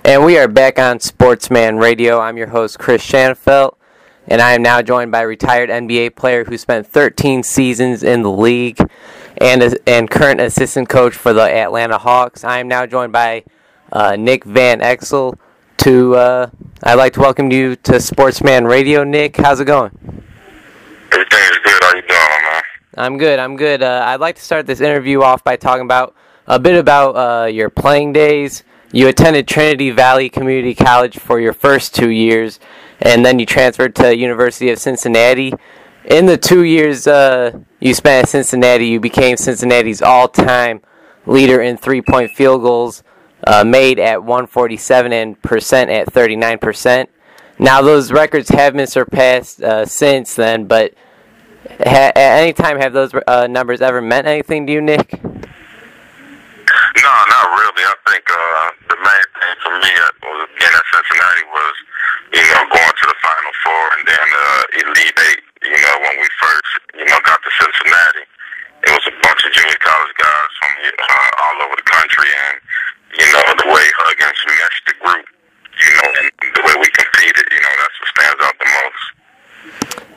And we are back on Sportsman Radio. I'm your host, Chris Shanafelt, and I am now joined by a retired NBA player who spent 13 seasons in the league and current assistant coach for the Atlanta Hawks. I am now joined by Nick Van Exel. I'd like to welcome you to Sportsman Radio. Nick, how's it going? Everything's good. How you doing, man? I'm good. I'd like to start this interview off by talking a bit about your playing days. You attended Trinity Valley Community College for your first 2 years, and then you transferred to University of Cincinnati. In the 2 years you spent at Cincinnati, you became Cincinnati's all-time leader in three-point field goals, made at 147% and percent at 39%. Now, those records have been surpassed since then, but at any time have those numbers ever meant anything to you, Nick? No, not really. I think the main thing for me being at Cincinnati was, going to the Final Four and then Elite Eight. When we first, got to Cincinnati, it was a bunch of junior college guys from all over the country, and the way Huggins meshed the group, and the way we competed, that's what stands out the most.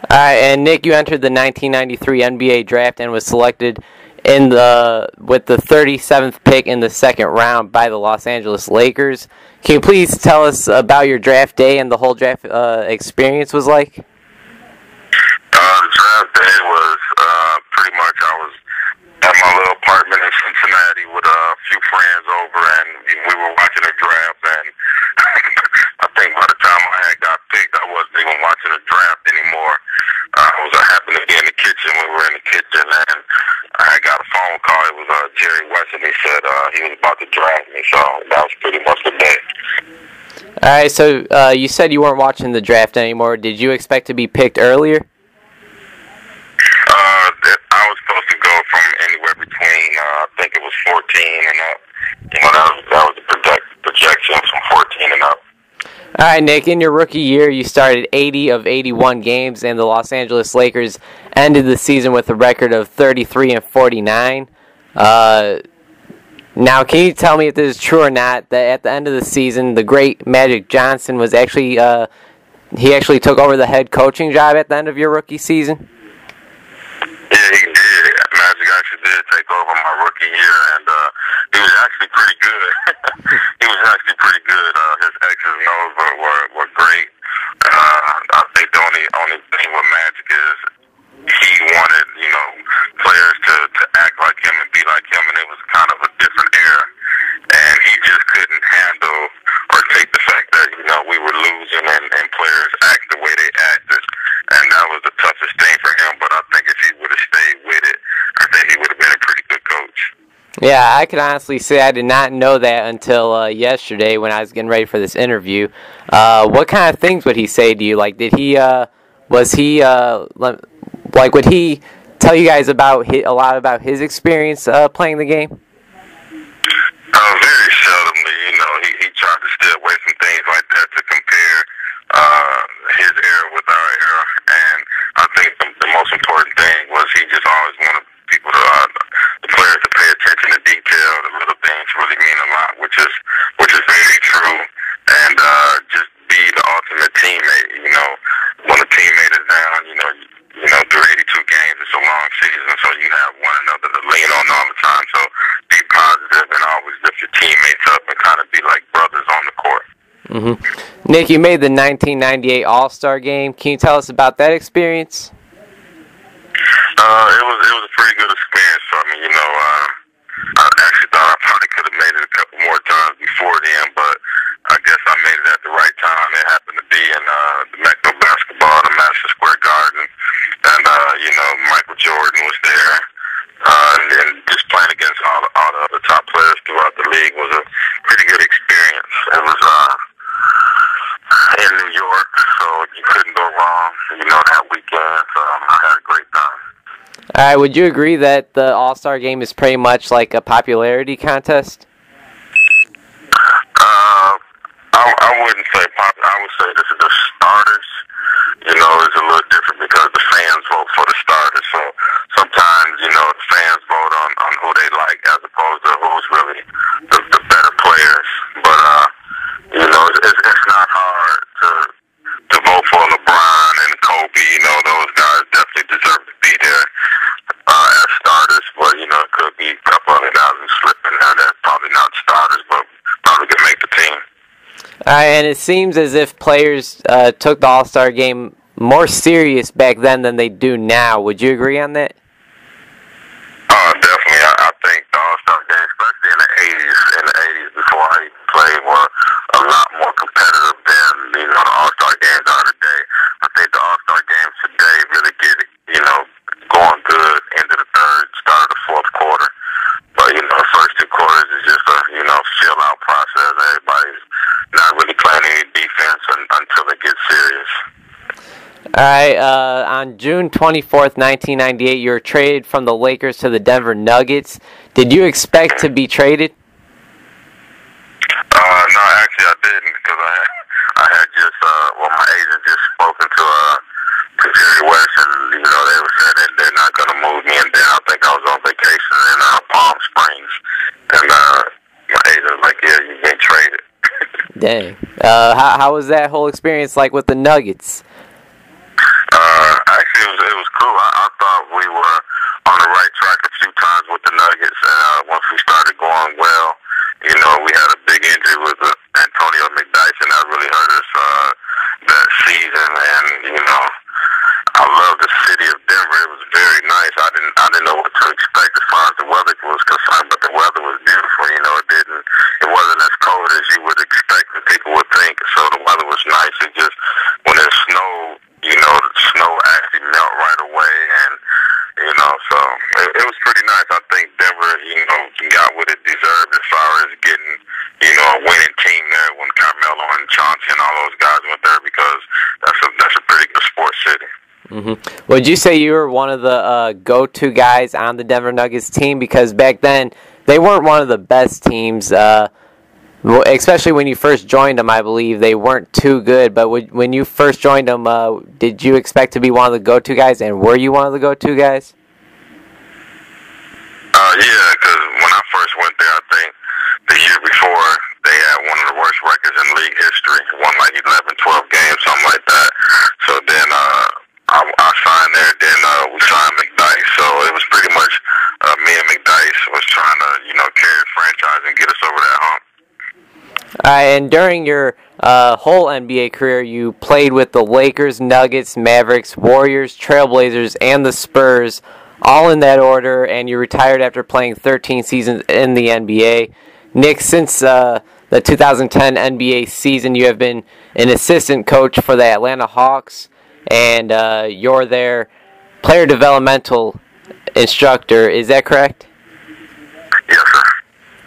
All right, and Nick, you entered the 1993 NBA draft and was selected with the 37th pick in the second round by the Los Angeles Lakers. Can you please tell us about your draft day and the whole draft experience was like? The draft day was pretty much I was at my little apartment in Cincinnati with a few friends over, and we were watching the draft, and I think by the time I had got picked, I wasn't even watching the draft anymore. I happened to be in the kitchen. We were in the kitchen, and I got a phone call. It was Jerry West, and he said he was about to draft me, so that was pretty much the day. All right, so you said you weren't watching the draft anymore. Did you expect to be picked earlier? I was supposed to go from anywhere between, I think it was 14 and up. That was the projection from 14 and up. All right, Nick, in your rookie year, you started 80 of 81 games, and the Los Angeles Lakers ended the season with a record of 33 and 49. Now, can you tell me if this is true or not, that at the end of the season, the great Magic Johnson was actually, he actually took over the head coaching job at the end of your rookie season? Yeah, he did. Magic actually did take over my rookie year, and he was actually pretty good. His X's and O's were great. I think the only thing with Magic is he wanted, players to act like him and be like him, and it was kind of a different era. And he just couldn't handle or take the fact that, we were losing and players act the way they acted. And that was the toughest thing for him. But I think if he would have stayed with it, I think he would have been a pretty good coach. Yeah, I can honestly say I did not know that until yesterday when I was getting ready for this interview. What kind of things would he say to you? Like, would he tell you guys a lot about his experience playing the game? Very seldomly, he tried to stay away from things like that to compare his era with our era, and I think the most important thing was he just always wanted people the players to pay attention to detail. The little things really mean a lot, which is very true, and just be the ultimate teammate. When a teammate is down, through 82 games, it's a long season, so you have one another to lean on all the time. So be positive and always lift your teammates up and kind of be like brothers on the court. Mm-hmm. Nick, you made the 1998 All-Star Game. Can you tell us about that experience? It was a pretty good experience for me. I actually thought I probably could have made it a couple more times before then, but I guess I made it at the right time. It happened to be in the Metro Basketball, the Madison Square Garden, and Michael Jordan was there, and just playing against all the other top players throughout the league was a pretty good experience. It was in New York, so you couldn't go wrong. That weekend, so I had a great time. All right, would you agree that the All-Star Game is pretty much like a popularity contest? I wouldn't say popular. I would say this is the starters. It's a little different because the fans vote for the starters. So sometimes, the fans vote on who they like as opposed to who's really the better players. But And it seems as if players took the All-Star game more serious back then than they do now. Would you agree on that? Definitely. I think the All-Star game, especially in the 80s before I played, were a lot more competitive than, the All-Star games are today. I think the All-Star games today really get, going good into the third, start of the fourth quarter. But, the first two quarters is just a, fill-out process. Everybody's not really playing any defense until it gets serious. All right, on June 24th, 1998, you were traded from the Lakers to the Denver Nuggets. Did you expect to be traded? No, actually I didn't, because I had just, my agent just spoken to Jerry West, and, they were saying that they're not going to move me, and then I think I was on vacation in Palm Springs, and my agent was like, yeah, you've been traded. Dang. How was that whole experience like with the Nuggets? Actually, it was cool. I thought we were on the right track a few times with the Nuggets, and once we started going well, we had a big injury with Antonio McDyess, and that really hurt us that season. And I love the city of Denver. It was very nice. I didn't know what to expect as far as the weather was concerned, but the weather was beautiful. It wasn't as cold as you would expect that people would think. So the weather was nice. It just when it snowed, the snow actually melt right away, and so it was pretty nice. I think Denver, got what it deserved as far as getting, a winning team there when Carmelo and Chauncey and all those guys went there, because that's a pretty good sports city. Mm-hmm. Would you say you were one of the go-to guys on the Denver Nuggets team? Because back then, they weren't one of the best teams, especially when you first joined them, I believe. They weren't too good, but when you first joined them, did you expect to be one of the go-to guys, and were you one of the go-to guys? Yeah, because when I first went there, I think the year before, they had one of the worst records in league history. Won like 11, 12 games, something like that. So then I signed there, then we signed McDyess. So it was pretty much me and McDyess was trying to, carry the franchise and get us over that hump. And during your whole NBA career, you played with the Lakers, Nuggets, Mavericks, Warriors, Trailblazers, and the Spurs, all in that order, and you retired after playing 13 seasons in the NBA. Nick, since the 2010 NBA season, you have been an assistant coach for the Atlanta Hawks, and you're their player developmental instructor. Is that correct? Yes, sir.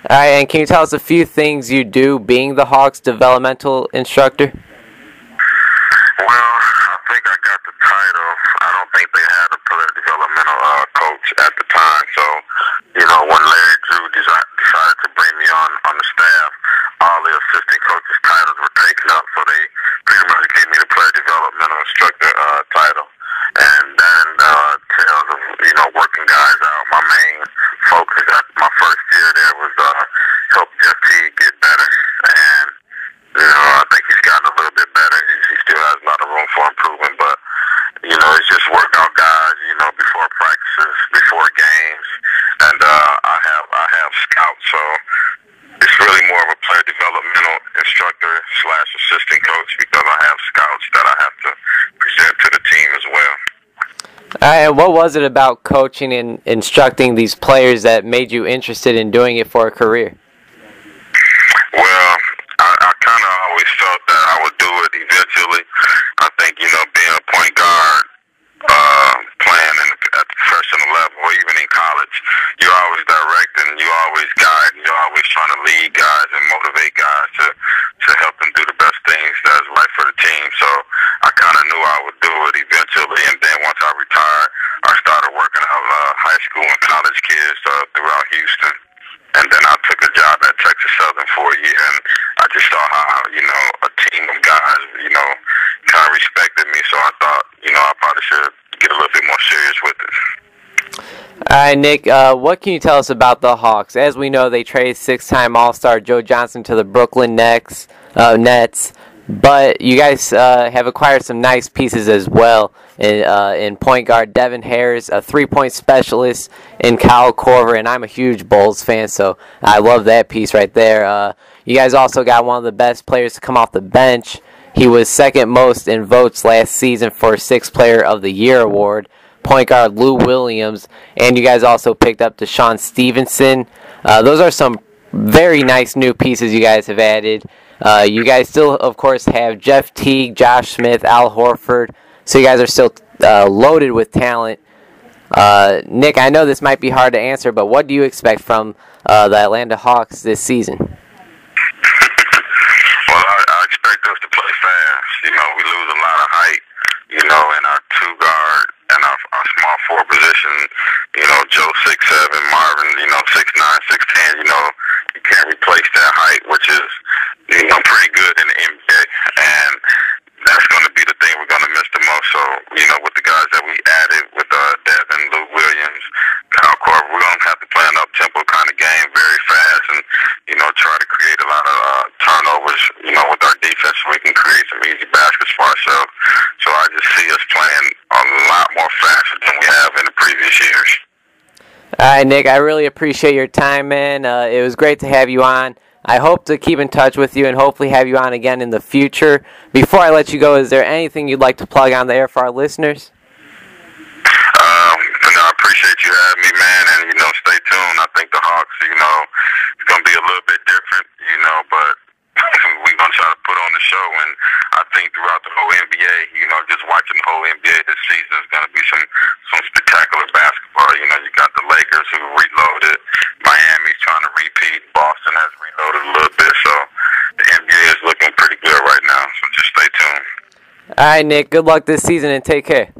All right, and can you tell us a few things you do being the Hawks developmental instructor? Well, I think I got the title. I don't think they had a player developmental coach at the time. So, when Larry Drew decided to bring me on the staff, all the assistant coaches' titles were taken up. So they pretty much gave me the player developmental instructor title. And then entails of, working guys out. My main focus at my first year there was help Jeff Teague get better. And, I think he's gotten a little bit better. He still has a lot of room for improvement, but, it's just work out guys, before practices, before games. And I have scouts, so it's really more of a player developmental instructor / assistant coach, because I have scouts that I have to present to the team as well. And what was it about coaching and instructing these players that made you interested in doing it for a career? Well, I kind of always felt that I would do it eventually. I think, being a point guard, playing at the professional level, or even in college, you're always directing, you're always guiding, you're always trying to lead guys and motivate guys to help them do the best things that's right for the team. So I kind of knew I would do it eventually, and then once I retired, I started working out high school and college kids throughout Houston. And then I took a job at Texas Southern for a year, and I just saw how, a team of guys, kind of respected me. So I thought, I probably should get a little bit more serious with it. All right, Nick, what can you tell us about the Hawks? As we know, they traded 6-time All-Star Joe Johnson to the Brooklyn Nets, but you guys have acquired some nice pieces as well in point guard Devin Harris, a three-point specialist in Kyle Korver, and I'm a huge Bulls fan, so I love that piece right there. You guys also got one of the best players to come off the bench. He was second most in votes last season for Sixth Player of the Year award. Point guard Lou Williams, and you guys also picked up Deshaun Stevenson. Those are some very nice new pieces you guys have added. You guys still, of course, have Jeff Teague, Josh Smith, Al Horford. So you guys are still loaded with talent. Nick, I know this might be hard to answer, but what do you expect from the Atlanta Hawks this season? Well, I expect us to play fast. You know, we lose a lot of height, you know, in our two guard and our small forward position. You know, Joe 6'7", Marvin, you know, 6'9", 6'10", you know, you can't replace that height, which is, you know, pretty good in the NBA. And that's going to be the thing we're going to miss the most. So, you know, with the guys that we added, with Devin, Lou Williams, Kyle Korver, we're going to have to play an up-tempo kind of game very fast and, you know, try to create a lot of turnovers, you know, with our defense so we can create some easy baskets for ourselves. So I just see us playing a lot more faster than we have in the previous years. All right, Nick, I really appreciate your time, man. It was great to have you on. I hope to keep in touch with you and hopefully have you on again in the future. Before I let you go, is there anything you'd like to plug on the air for our listeners? I appreciate you having me, man, and, you know, stay tuned. I think the Hawks, you know, it's going to be a little bit different, you know, but we're going to try to put on the show, and I think throughout the whole NBA, you know, just watching the whole NBA this season is going to be some spectacular basketball. You know, you got the Lakers who reloaded, Miami's trying to repeat, Boston has reloaded a little bit, so the NBA is looking pretty good right now, so just stay tuned. All right, Nick, good luck this season and take care.